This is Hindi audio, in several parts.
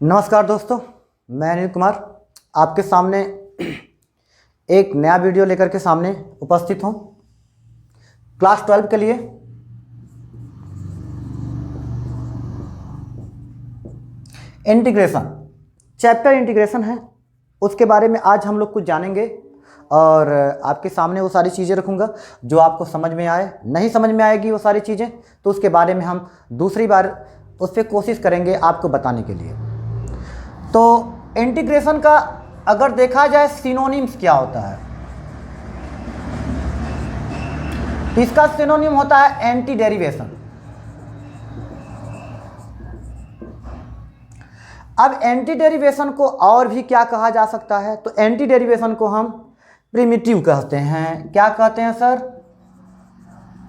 नमस्कार दोस्तों, मैं अनिल कुमार आपके सामने एक नया वीडियो लेकर के सामने उपस्थित हूँ। क्लास 12 के लिए इंटीग्रेशन चैप्टर इंटीग्रेशन है, उसके बारे में आज हम लोग कुछ जानेंगे और आपके सामने वो सारी चीज़ें रखूँगा जो आपको समझ में आए। नहीं समझ में आएगी वो सारी चीज़ें तो उसके बारे में हम दूसरी बार उस पर कोशिश करेंगे आपको बताने के लिए। तो इंटीग्रेशन का अगर देखा जाए सिनोनिम्स क्या होता है, इसका सिनोनिम होता है एंटी डेरिवेशन। अब एंटी डेरिवेशन को और भी क्या कहा जा सकता है, तो एंटी डेरिवेशन को हम प्रिमिटिव कहते हैं। क्या कहते हैं सर?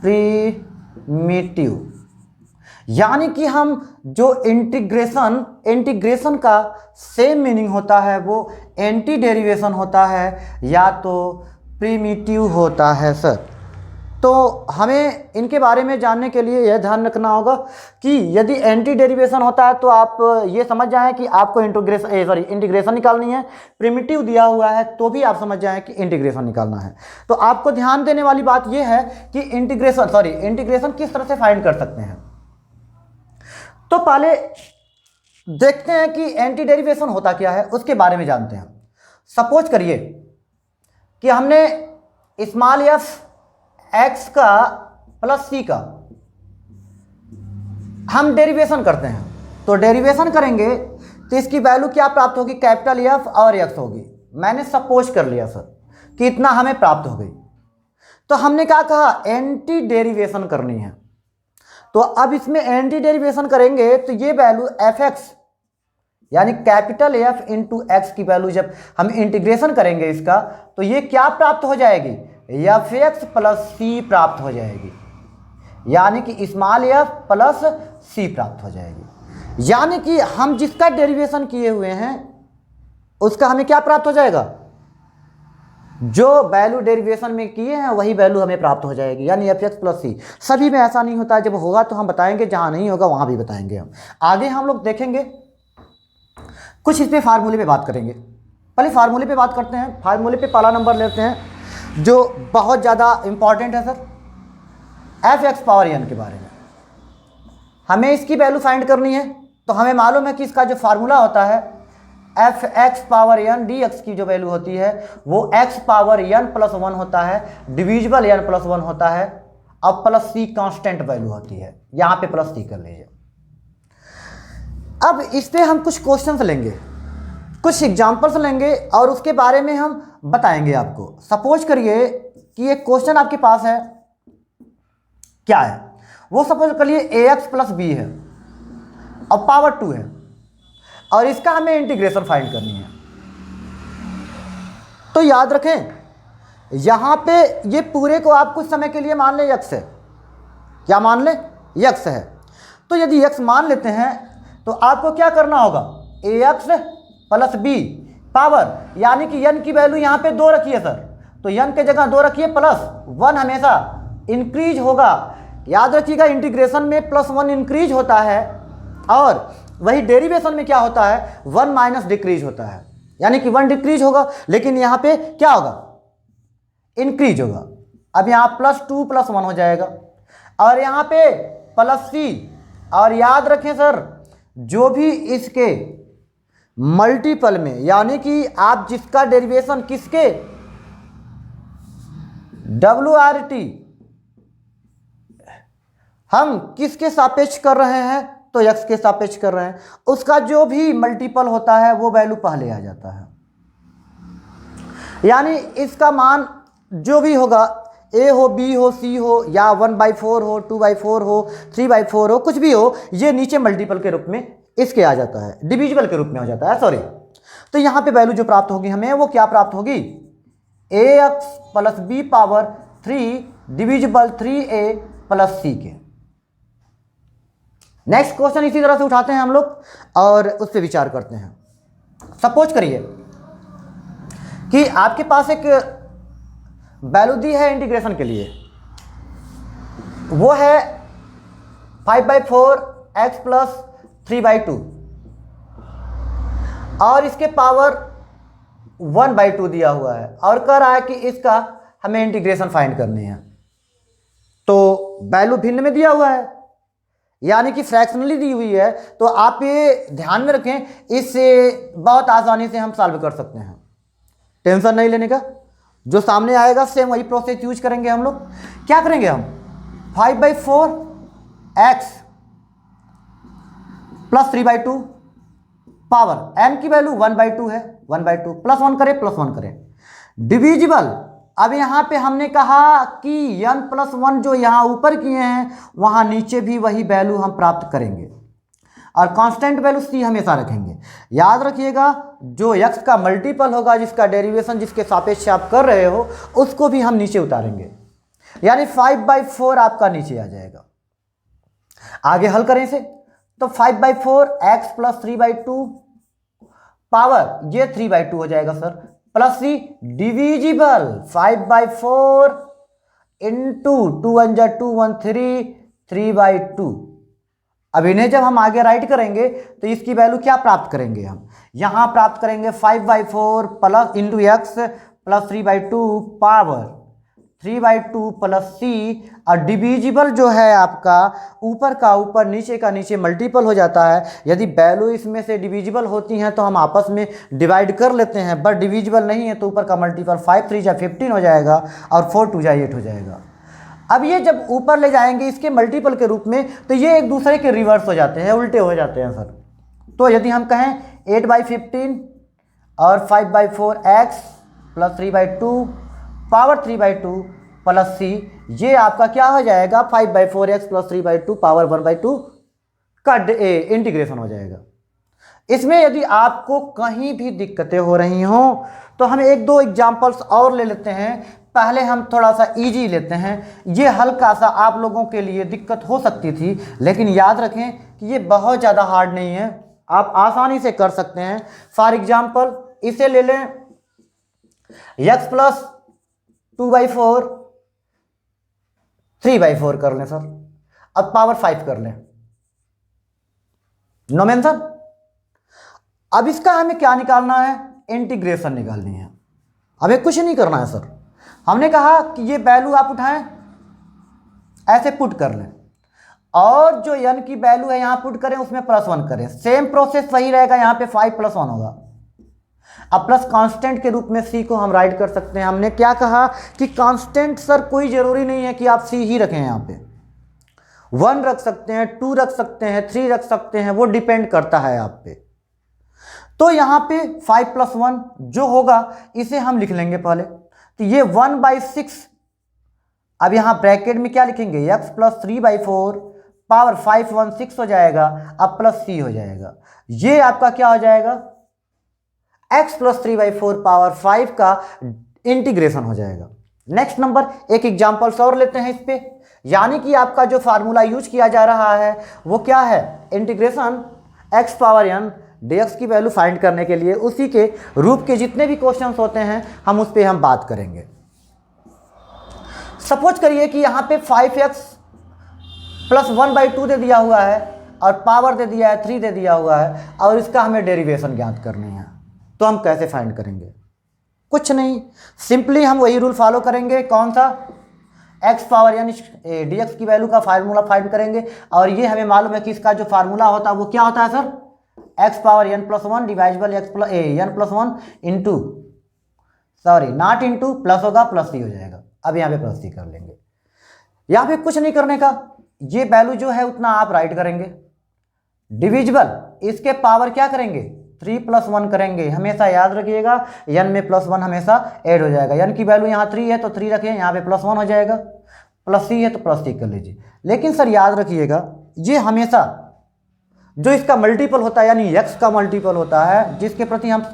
प्रिमिटिव। यानी कि हम जो इंटीग्रेशन का सेम मीनिंग होता है वो एंटी डेरिवेशन होता है या तो प्रिमिटिव होता है सर। तो हमें इनके बारे में जानने के लिए यह ध्यान रखना होगा कि यदि एंटी डेरिवेशन होता है तो आप ये समझ जाएं कि आपको इंटीग्रेशन निकालनी है। प्रिमिटिव दिया हुआ है तो भी आप समझ जाएं कि इंटीग्रेशन निकालना है। तो आपको ध्यान देने वाली बात यह है कि इंटीग्रेशन किस तरह से फाइंड कर सकते हैं। तो पहले देखते हैं कि एंटी डेरिवेशन होता क्या है, उसके बारे में जानते हैं। सपोज करिए कि हमने स्मॉल एफ एक्स का प्लस सी का हम डेरिवेशन करते हैं। तो डेरिवेशन करेंगे तो इसकी वैल्यू क्या प्राप्त होगी? कैपिटल एफ और एक्स होगी। मैंने सपोज कर लिया सर कि इतना हमें प्राप्त हो गई। तो हमने क्या कहा? एंटी डेरिवेशन करनी है। तो अब इसमें एंटी डेरिवेशन करेंगे तो ये वैल्यू एफ एक्स यानी कैपिटल एफ इंटू एक्स की वैल्यू जब हम इंटीग्रेशन करेंगे इसका तो ये क्या प्राप्त हो जाएगी? एफ एक्स प्लस सी प्राप्त हो जाएगी। यानी कि स्मॉल एफ प्लस सी प्राप्त हो जाएगी। यानी कि हम जिसका डेरिवेशन किए हुए हैं उसका हमें क्या प्राप्त हो जाएगा? जो वैल्यू डेरिवेशन में किए हैं वही वैल्यू हमें प्राप्त हो जाएगी, यानी एफ एक्स प्लस सी। सभी में ऐसा नहीं होता है, जब होगा तो हम बताएंगे, जहां नहीं होगा वहां भी बताएंगे। हम आगे हम लोग देखेंगे कुछ इस पे फार्मूले पे बात करेंगे। पहले फार्मूले पे बात करते हैं। फार्मूले पे पहला नंबर लेते हैं जो बहुत ज़्यादा इंपॉर्टेंट है sir, F X power N के बारे में। हमें इसकी वैल्यू फाइंड करनी है तो हमें मालूम है कि इसका जो फार्मूला होता है F X power N D X की जो वैल्यू होती है वो एक्स पावर एन प्लस 1 होता है, डिविजिबल एन प्लस 1 होता है, अब प्लस सी कांस्टेंट वैल्यू होती है। यहां पे प्लस सी कर लीजिए। अब इस पे हम कुछ क्वेश्चंस लेंगे, कुछ एग्जांपल्स लेंगे और उसके बारे में हम बताएंगे आपको। सपोज करिए कि एक क्वेश्चन आपके पास है, क्या है वो? सपोज करिए ए एक्स प्लस बी है और पावर 2 है और इसका हमें इंटीग्रेशन फाइंड करनी है। तो याद रखें यहां पे ये पूरे को आप कुछ समय के लिए मान लें एक्स है। क्या मान लें? एक्स है। तो यदि एक्स मान लेते हैं तो आपको क्या करना होगा? ए एक्स प्लस बी पावर, यानी कि एन की वैल्यू यहां पे 2 रखिए सर, तो एन के जगह 2 रखिए, प्लस 1 हमेशा इंक्रीज होगा। याद रखिएगा इंटीग्रेशन में प्लस 1 इंक्रीज होता है और वही डेरिवेशन में क्या होता है? 1 माइनस डिक्रीज होता है, यानी कि 1 डिक्रीज होगा, लेकिन यहां पे क्या होगा? इंक्रीज होगा। अब यहां प्लस 2 प्लस 1 हो जाएगा और यहां पे प्लस सी। और याद रखें सर जो भी इसके मल्टीपल में, यानी कि आप जिसका डेरिवेशन किसके WRT हम किसके सापेक्ष कर रहे हैं तो x के सापेक्ष कर रहे हैं, उसका जो भी मल्टीपल होता है वो वैल्यू पहले आ जाता है। यानी इसका मान जो भी होगा, a हो, b हो, c हो या 1/4 हो, 2/4 हो, 3/4 हो, कुछ भी हो, ये नीचे मल्टीपल के रूप में इसके आ जाता है, डिविजिबल के रूप में हो जाता है, सॉरी। तो यहां पे वैल्यू जो प्राप्त होगी हमें वो क्या प्राप्त होगी? ax plus B power 3 divisible 3a plus C के। नेक्स्ट क्वेश्चन इसी तरह से उठाते हैं हम लोग और उस पर विचार करते हैं। सपोज करिए कि आपके पास एक वैल्यू दी है इंटीग्रेशन के लिए, वो है 5/4 x प्लस 3/2। और इसके पावर 1/2 दिया हुआ है और कह रहा है कि इसका हमें इंटीग्रेशन फाइंड करनी है। तो वैल्यू भिन्न में दिया हुआ है, यानी कि फ्रैक्शनली दी हुई है, तो आप ये ध्यान में रखें, इससे बहुत आसानी से हम सॉल्व कर सकते हैं, टेंशन नहीं लेने का। जो सामने आएगा सेम वही प्रोसेस यूज करेंगे हम लोग। क्या करेंगे हम, 5/4 x प्लस 3/2 पावर n की वैल्यू 1/2 है, 1/2 +1 करें, +1 करें, डिविजिबल। अब यहाँ पे हमने कहा कि n+1 जो यहाँ ऊपर किए हैं वहाँ नीचे भी वही वैल्यू हम प्राप्त करेंगे और कांस्टेंट वैल्यू c हमेशा रखेंगे। याद रखिएगा, जो x का मल्टीपल होगा, जिसका डेरिवेशन जिसके सापेक्ष आप कर रहे हो, उसको भी हम नीचे उतारेंगे, यानी 5/4 आपका नीचे आ जाएगा। आगे हल करें इसे, तो 5/4 x प्लस 3/2 पावर ये 3/2 हो जाएगा sir, plus c divisible 5/4 into 2 1 2 1 3 3/2। अब इन्हें जब हम आगे राइट करेंगे तो इसकी वैल्यू क्या प्राप्त करेंगे, हम यहां प्राप्त करेंगे 5/4 plus into x plus 3/2 power 3/2 plus c, और डिविजिबल जो है आपका ऊपर का ऊपर नीचे का नीचे मल्टीपल हो जाता है। यदि वैल्यू इसमें से डिविजिबल होती हैं तो हम आपस में डिवाइड कर लेते हैं, बट डिविजिबल नहीं है तो ऊपर का मल्टीपल 5 3 जा 15 हो जाएगा और 4 2 जा 8 हो जाएगा। अब ये जब ऊपर ले जाएंगे इसके मल्टीपल के रूप में तो ये एक दूसरे के रिवर्स हो जाते हैं, उल्टे हो जाते हैं सर। तो यदि हम कहें 8/15 और 5/4 x plus 3/2 power 3/2 plus c, ये आपका क्या हो जाएगा, 5/4 x प्लस 3/2 पावर 1/2 का इंटीग्रेशन हो जाएगा। इसमें यदि आपको कहीं भी दिक्कतें हो रही हों तो हम एक दो एग्जाम्पल्स और ले लेते हैं। पहले हम थोड़ा सा इजी लेते हैं, ये हल्का सा आप लोगों के लिए दिक्कत हो सकती थी, लेकिन याद रखें कि ये बहुत ज़्यादा हार्ड नहीं है, आप आसानी से कर सकते हैं। फॉर एग्जाम्पल इसे ले लें, x प्लस 2/4 3/4 कर लें सर, अब पावर 5 कर लें, नो मेंशन। अब इसका हमें क्या निकालना है, इंटीग्रेशन निकालनी है, हमें कुछ नहीं करना है सर। हमने कहा कि ये वैल्यू आप उठाएं, ऐसे पुट कर लें, और जो n की वैल्यू है यहां पुट करें, उसमें +1 करें, सेम प्रोसेस वही रहेगा, यहां पे 5 + 1 होगा। अब प्लस कांस्टेंट के रूप में c को हम राइट कर सकते हैं। हमने क्या कहा कि कांस्टेंट सर कोई जरूरी नहीं है कि आप c ही रखें, यहाँ पे 1 रख सकते हैं, 2 रख सकते हैं, 3 रख सकते हैं, वो डिपेंड करता है आप पे। तो यहाँ पे 5 + 1 जो होगा इसे हम लिख लेंगे पहले, तो ये 1/6। अब यहाँ ब्रैकेट में क्या लिखेंगे, x प्लस 3/4 पावर 5 1 6 हो जाएगा, अब प्लस c हो जाएगा। ये आपका क्या हो जाएगा, x प्लस 3/4 पावर 5 का इंटीग्रेशन हो जाएगा। नेक्स्ट नंबर, एक एग्जाम्पल्स और लेते हैं इस पे, यानी कि आपका जो फार्मूला यूज किया जा रहा है वो क्या है, integration x power n dx की वैल्यू फाइंड करने के लिए उसी के रूप के जितने भी क्वेश्चंस होते हैं हम उस पर हम बात करेंगे। सपोज करिए कि यहाँ पे 5x प्लस 1/2 दे दिया हुआ है और पावर दे दिया है 3 दे दिया हुआ है, और इसका हमें डेरिवेशन ज्ञात करनी है, तो हम कैसे फाइंड करेंगे, कुछ नहीं, सिंपली हम वही रूल फॉलो करेंगे। कौन सा, x पावर n dx की वैल्यू का फार्मूला फाइंड करेंगे, और ये हमें मालूम है कि इसका जो फार्मूला होता है वो क्या होता है sir, x power n + 1 डिवाइजिबल n + 1 into, sorry not into, plus होगा प्लस c हो जाएगा। अब यहाँ पे प्लस c कर लेंगे, यहाँ पे कुछ नहीं करने का, ये वैल्यू जो है उतना आप राइट करेंगे। डिविजिबल इसके पावर क्या करेंगे, 3 + 1 करेंगे, हमेशा याद रखिएगा n में +1 हमेशा ऐड हो जाएगा। n की वैल्यू यहाँ 3 है तो 3 रखें, यहाँ पे +1 हो जाएगा, प्लस c है तो प्लस c कर लीजिए। लेकिन सर याद रखिएगा ये हमेशा जो इसका मल्टीपल होता है, यानी x का मल्टीपल होता है, जिसके प्रति हम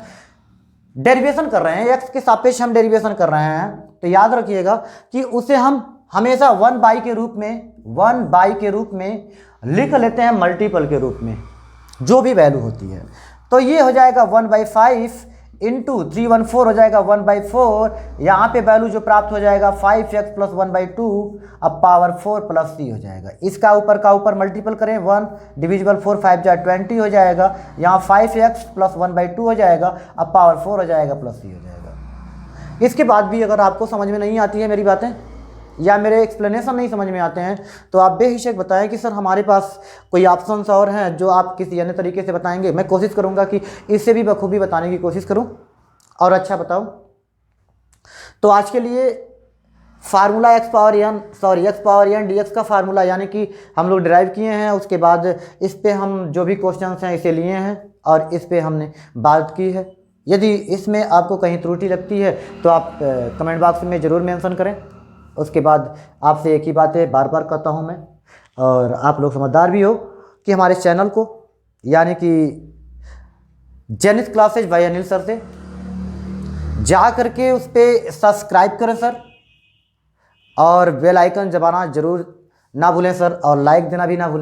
डेरिवेशन कर रहे हैं, x के सापेक्ष हम डेरिवेशन कर रहे हैं, तो याद रखिएगा कि उसे हम हमेशा 1/, के रूप में 1/, के रूप में लिख लेते हैं, मल्टीपल के रूप में जो भी वैल्यू होती है। तो ये हो जाएगा 1/5 इंटू 314 हो जाएगा 1/4। यहाँ पे वैल्यू जो प्राप्त हो जाएगा 5x प्लस 1/2 अब पावर 4 प्लस c हो जाएगा। इसका ऊपर का ऊपर मल्टीपल करें 1 डिविजिबल 4 5 जा 20 हो जाएगा। यहाँ 5x प्लस 1/2 हो जाएगा अब पावर 4 हो जाएगा प्लस c हो जाएगा। इसके बाद भी अगर आपको समझ में नहीं आती है मेरी बातें या मेरे एक्सप्लेनेशन नहीं समझ में आते हैं तो आप बेहिचक बताएं कि सर हमारे पास कोई ऑप्शंस और हैं जो आप किसी अन्य तरीके से बताएंगे। मैं कोशिश करूंगा कि इससे भी बखूबी बताने की कोशिश करूं और अच्छा बताऊं। तो आज के लिए formula X power N dx का फार्मूला यानी कि हम लोग डिराइव किए हैं। उसके बाद इस पे हम जो भी क्वेश्चन हैं इसे लिए हैं और इस पे हमने बात की है। यदि इसमें आपको कहीं त्रुटि लगती है तो आप कमेंट बॉक्स में ज़रूर मेंशन करें। उसके बाद आपसे एक ही बातें बार बार कहता हूं मैं, और आप लोग समझदार भी हो कि हमारे चैनल को यानी कि Zenith classes by Anil sir से जा करके उस पर सब्सक्राइब करें सर, और बेल आइकन दबाना ज़रूर ना भूलें सर, और लाइक देना भी ना भूलें।